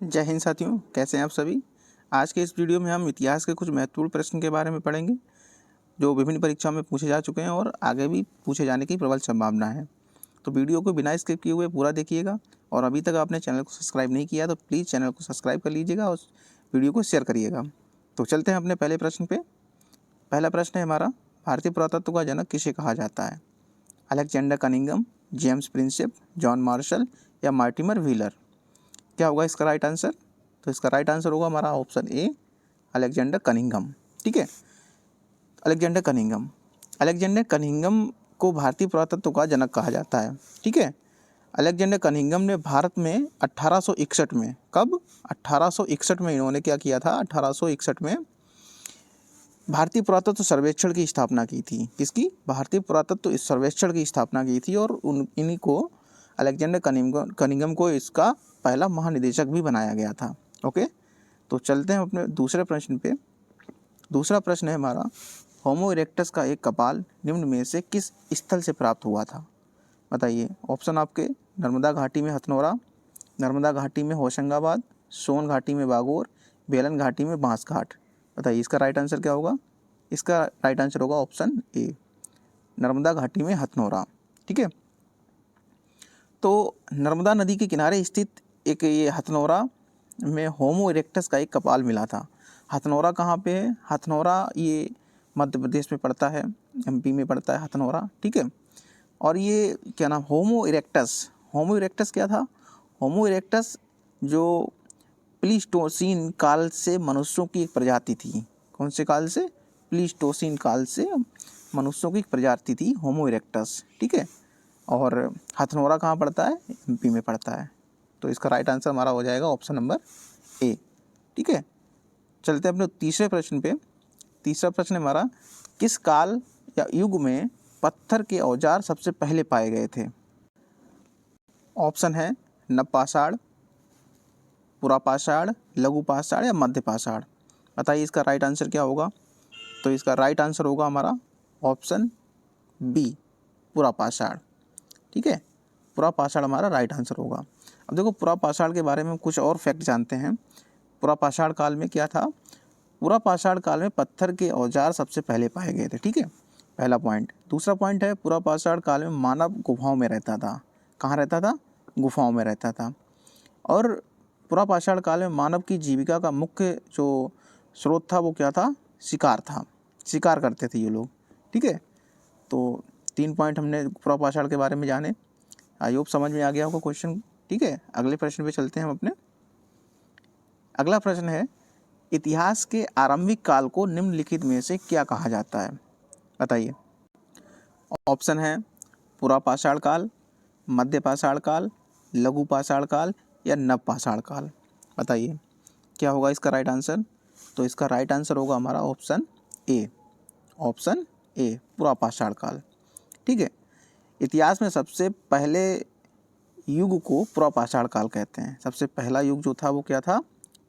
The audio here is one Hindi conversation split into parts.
जय हिंद साथियों, कैसे हैं आप सभी। आज के इस वीडियो में हम इतिहास के कुछ महत्वपूर्ण प्रश्न के बारे में पढ़ेंगे जो विभिन्न परीक्षाओं में पूछे जा चुके हैं और आगे भी पूछे जाने की प्रबल संभावना है। तो वीडियो को बिना स्किप किए हुए पूरा देखिएगा और अभी तक आपने चैनल को सब्सक्राइब नहीं किया तो प्लीज़ चैनल को सब्सक्राइब कर लीजिएगा और वीडियो को शेयर करिएगा। तो चलते हैं अपने पहले प्रश्न पे। पहला प्रश्न है हमारा, भारतीय पुरातत्व का जनक किसे कहा जाता है? Alexander Cunningham, James Prinsep, John Marshall या मार्टिमर व्हीलर? क्या होगा इसका राइट आंसर? तो इसका राइट आंसर होगा हमारा ऑप्शन ए, अलेक्जेंडर कनिंघम। ठीक है, अलेक्जेंडर कनिंघम। अलेक्जेंडर कनिंघम को भारतीय पुरातत्व का जनक कहा जाता है। ठीक है, अलेक्जेंडर कनिंघम ने भारत में 1861 में, कब? 1861 में इन्होंने क्या किया था? 1861 में भारतीय पुरातत्व सर्वेक्षण की स्थापना की थी। किसकी? भारतीय पुरातत्व सर्वेक्षण की स्थापना की थी और इन्हीं को अलेक्जेंडर कनिंघम को इसका पहला महानिदेशक भी बनाया गया था। ओके, तो चलते हैं अपने दूसरे प्रश्न पे। दूसरा प्रश्न है हमारा, होमो इरेक्टस का एक कपाल निम्न में से किस स्थल से प्राप्त हुआ था? बताइए। ऑप्शन आपके, नर्मदा घाटी में हथनोरा, नर्मदा घाटी में होशंगाबाद, सोन घाटी में बागोर, बेलन घाटी में बांसघाट। बताइए इसका राइट आंसर क्या होगा? इसका राइट आंसर होगा ऑप्शन ए, नर्मदा घाटी में हथनोरा। ठीक है, तो नर्मदा नदी के किनारे स्थित एक ये हथनोरा में होमो इरेक्टस का एक कपाल मिला था। हथनोरा कहाँ पे है? हथनोरा ये मध्य प्रदेश में पड़ता है, एमपी में पड़ता है हथनोरा। ठीक है, और ये क्या नाम, होमो इरेक्टस, होमो इरेक्टस क्या था? होमो इरेक्टस जो प्लीस्टोसीन काल से मनुष्यों की एक प्रजाति थी। कौन से काल से? प्लीस्टोसीन काल से मनुष्यों की एक प्रजाति थी होमो इरेक्टस। ठीक है, और हथनोरा कहाँ पड़ता है? एमपी में पड़ता है। तो इसका राइट आंसर हमारा हो जाएगा ऑप्शन नंबर ए। ठीक है, चलते हैं अपने तीसरे प्रश्न पे। तीसरा प्रश्न हमारा, किस काल या युग में पत्थर के औजार सबसे पहले पाए गए थे? ऑप्शन है नवपाषाण, पुरापाषाण, लघुपाषाण या मध्यपाषाण। बताइए इसका राइट आंसर क्या होगा? तो इसका राइट आंसर होगा हमारा ऑप्शन बी, पुरापाषाण। ठीक है, पुरापाषाण हमारा राइट आंसर होगा। अब देखो, पुरापाषाण के बारे में कुछ और फैक्ट जानते हैं। पुरापाषाण काल में क्या था? पुरापाषाण काल में पत्थर के औजार सबसे पहले पाए गए थे। ठीक है, पहला पॉइंट। दूसरा पॉइंट है, पुरापाषाण काल में मानव गुफाओं में रहता था। कहाँ रहता था? गुफाओं में रहता था। और पुरापाषाण काल में मानव की जीविका का मुख्य जो स्रोत था वो क्या था? शिकार था, शिकार करते थे ये लोग। ठीक है, तो 3 पॉइंट हमने पुरापाषाण के बारे में जाने। आई होप समझ में आ गया होगा क्वेश्चन। ठीक है, अगले प्रश्न पे चलते हैं हम अपने। अगला प्रश्न है, इतिहास के आरंभिक काल को निम्नलिखित में से क्या कहा जाता है? बताइए। ऑप्शन है पुरापाषाण काल, मध्यपाषाण काल, लघुपाषाण काल या नवपाषाण काल। बताइए क्या होगा इसका राइट आंसर? तो इसका राइट आंसर होगा हमारा ऑप्शन ए, ऑप्शन ए, पुरापाषाण काल। ठीक है, इतिहास में सबसे पहले युग को पुरापाषाण काल कहते हैं। सबसे पहला युग जो था वो क्या था?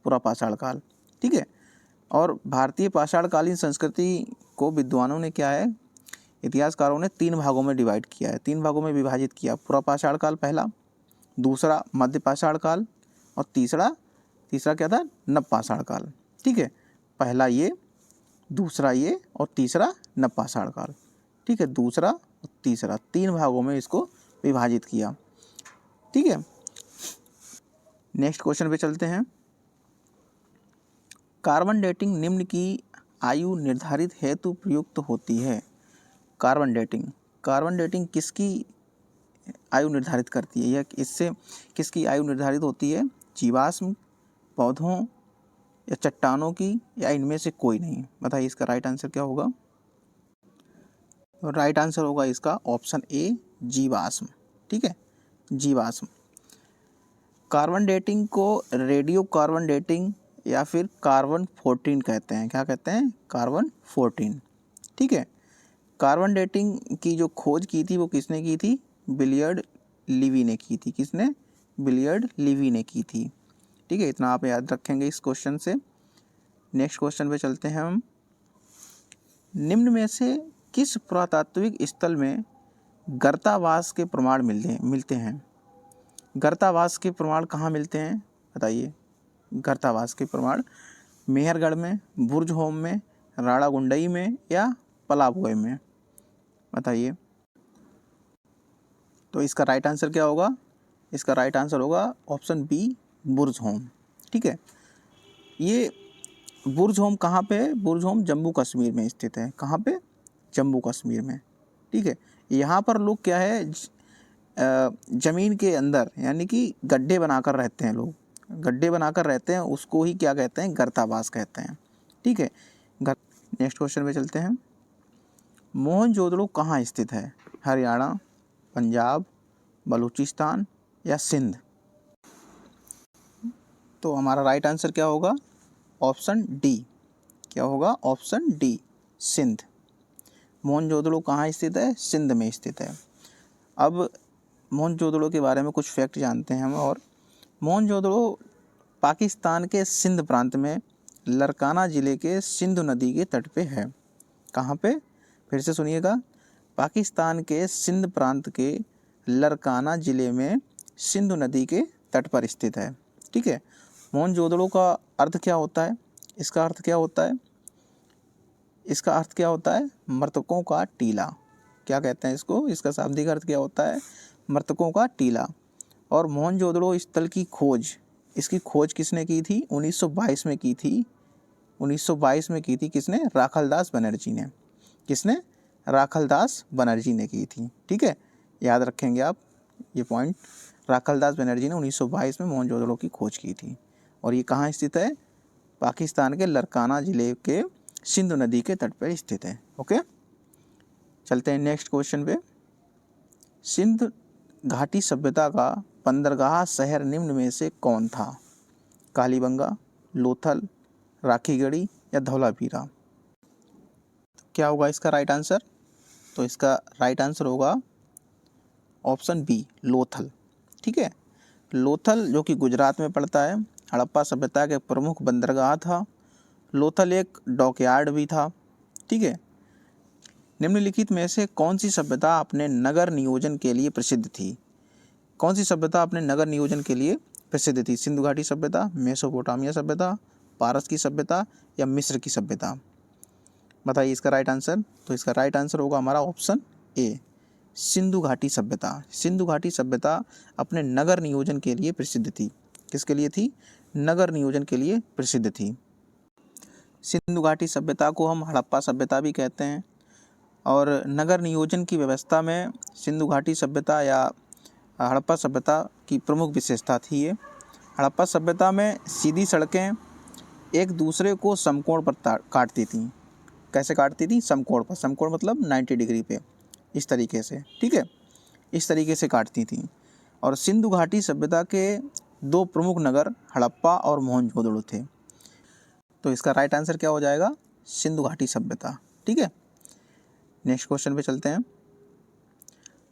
पुरापाषाण काल। ठीक है, और भारतीय पाषाणकालीन संस्कृति को विद्वानों ने क्या है, इतिहासकारों ने 3 भागों में डिवाइड किया है, 3 भागों में विभाजित किया। पुरापाषाण काल पहला, दूसरा मध्यपाषाण काल और तीसरा क्या था? नवपाषाण काल। ठीक है, पहला ये, दूसरा ये और तीसरा नवपाषाण काल। ठीक है, दूसरा और तीसरा 3 भागों में इसको विभाजित किया। ठीक है, नेक्स्ट क्वेश्चन पे चलते हैं। कार्बन डेटिंग निम्न की आयु निर्धारित हेतु प्रयुक्त होती है। कार्बन डेटिंग किसकी आयु निर्धारित करती है? यह इससे किसकी आयु निर्धारित होती है? जीवाश्म, पौधों या चट्टानों की, या इनमें से कोई नहीं? बताइए इसका राइट आंसर क्या होगा? राइट आंसर होगा इसका ऑप्शन ए, जीवाश्म। ठीक है, जीवाश्म। कार्बन डेटिंग को रेडियो कार्बन डेटिंग या फिर कार्बन 14 कहते हैं। क्या कहते हैं? कार्बन 14। ठीक है, कार्बन डेटिंग की जो खोज की थी वो किसने की थी? बिलियर्ड लीवी ने की थी। किसने? बिलियर्ड लीवी ने की थी। ठीक है, इतना आप याद रखेंगे इस क्वेश्चन से। नेक्स्ट क्वेश्चन पे चलते हैं हम। निम्न में से किस पुरातात्विक स्थल में गर्तावास के प्रमाण मिलते हैं? गर्तावास के प्रमाण कहाँ मिलते हैं? बताइए। गर्तावास के प्रमाण मेहरगढ़ में, बुर्ज होम में, राड़ागुंडई में या पलाबोए में? बताइए। तो इसका राइट आंसर क्या होगा? इसका राइट आंसर होगा ऑप्शन बी, बुर्ज होम। ठीक है, ये बुर्ज होम कहाँ पे है? बुर्ज होम जम्मू कश्मीर में स्थित है। कहाँ पे? जम्मू कश्मीर में। ठीक है, यहाँ पर लोग क्या है, ज़मीन के अंदर यानी कि गड्ढे बनाकर रहते हैं लोग, गड्ढे बनाकर रहते हैं, उसको ही क्या कहते हैं? गर्तावास कहते हैं। ठीक है, नेक्स्ट क्वेश्चन पे चलते हैं। मोहनजोदड़ो कहाँ स्थित है? हरियाणा, पंजाब, बलूचिस्तान या सिंध? तो हमारा राइट आंसर क्या होगा? Option D. क्या होगा? Option D, Sindh. मोहनजोदड़ो कहाँ स्थित है? सिंध में स्थित है। अब मोहनजोदड़ो के बारे में कुछ फैक्ट जानते हैं हम। और मोहनजोदड़ो पाकिस्तान के सिंध प्रांत में लरकाना ज़िले के सिंधु नदी के तट पे है। कहाँ पे? फिर से सुनिएगा, पाकिस्तान के सिंध प्रांत के लरकाना ज़िले में सिंधु नदी के तट पर स्थित है। ठीक है, मोहनजोदड़ो का अर्थ क्या होता है? इसका अर्थ क्या होता है? इसका अर्थ क्या होता है? मृतकों का टीला। क्या कहते हैं इसको? इसका शाब्दिक अर्थ क्या होता है? मृतकों का टीला। और मोहनजोदड़ो स्थल की खोज, इसकी खोज किसने की थी? 1922 में की थी। 1922 में की थी। किसने? राखालदास बनर्जी ने। किसने? राखालदास बनर्जी ने की थी। ठीक है, याद रखेंगे आप ये पॉइंट। राखालदास बनर्जी ने 1922 में मोहनजोदड़ो की खोज की थी। और ये कहाँ स्थित है? पाकिस्तान के लरकाना ज़िले के सिंधु नदी के तट पर स्थित है। ओके, चलते हैं नेक्स्ट क्वेश्चन पे। सिंध घाटी सभ्यता का बंदरगाह शहर निम्न में से कौन था? कालीबंगा, लोथल, राखीगढ़ी या धौलावीरा? क्या होगा इसका राइट आंसर? तो इसका राइट आंसर होगा ऑप्शन बी, लोथल। ठीक है, लोथल जो कि गुजरात में पड़ता है, हड़प्पा सभ्यता के प्रमुख बंदरगाह था। लोथल एक डॉकयार्ड भी था। ठीक है, निम्नलिखित में से कौन सी सभ्यता अपने नगर नियोजन के लिए प्रसिद्ध थी? कौन सी सभ्यता अपने नगर नियोजन के लिए प्रसिद्ध थी? सिंधु घाटी सभ्यता, मेसोपोटामिया सभ्यता, पारस की सभ्यता या मिस्र की सभ्यता? बताइए इसका राइट आंसर। तो इसका राइट आंसर होगा हमारा ऑप्शन ए, सिंधु घाटी सभ्यता। सिंधु घाटी सभ्यता अपने नगर नियोजन के लिए प्रसिद्ध थी। किसके लिए थी? नगर नियोजन के लिए प्रसिद्ध थी। सिंधु घाटी सभ्यता को हम हड़प्पा सभ्यता भी कहते हैं। और नगर नियोजन की व्यवस्था में सिंधु घाटी सभ्यता या हड़प्पा सभ्यता की प्रमुख विशेषता थी ये। हड़प्पा सभ्यता में सीधी सड़कें एक दूसरे को समकोण पर काटती थीं। कैसे काटती थी? समकोण पर। समकोण मतलब 90 डिग्री पे, इस तरीके से। ठीक है, इस तरीके से काटती थी। और सिंधु घाटी सभ्यता के दो प्रमुख नगर हड़प्पा और मोहनजोदड़ो थे। तो इसका राइट आंसर क्या हो जाएगा? सिंधु घाटी सभ्यता। ठीक है, नेक्स्ट क्वेश्चन पे चलते हैं।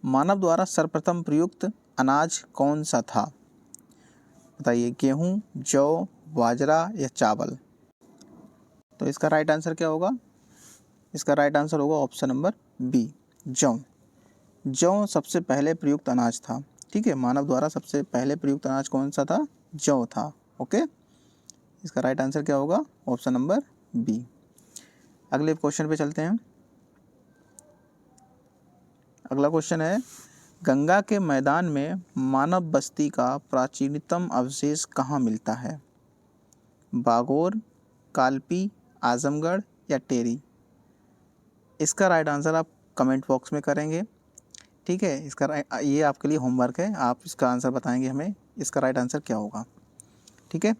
मानव द्वारा सर्वप्रथम प्रयुक्त अनाज कौन सा था? बताइए, गेहूँ, जौ, बाजरा या चावल? तो इसका राइट आंसर क्या होगा? इसका राइट आंसर होगा ऑप्शन नंबर बी, जौ। जौ सबसे पहले प्रयुक्त अनाज था। ठीक है, मानव द्वारा सबसे पहले प्रयुक्त अनाज कौन सा था? जौ था। ओके, इसका राइट आंसर क्या होगा? Option number B. अगले क्वेश्चन पे चलते हैं। अगला क्वेश्चन है, गंगा के मैदान में मानव बस्ती का प्राचीनतम अवशेष कहाँ मिलता है? बागोर, कालपी, आजमगढ़ या टेरी? इसका राइट आंसर आप कमेंट बॉक्स में करेंगे। ठीक है, ये आपके लिए होमवर्क है, आप इसका आंसर बताएंगे हमें, इसका राइट आंसर क्या होगा। ठीक है।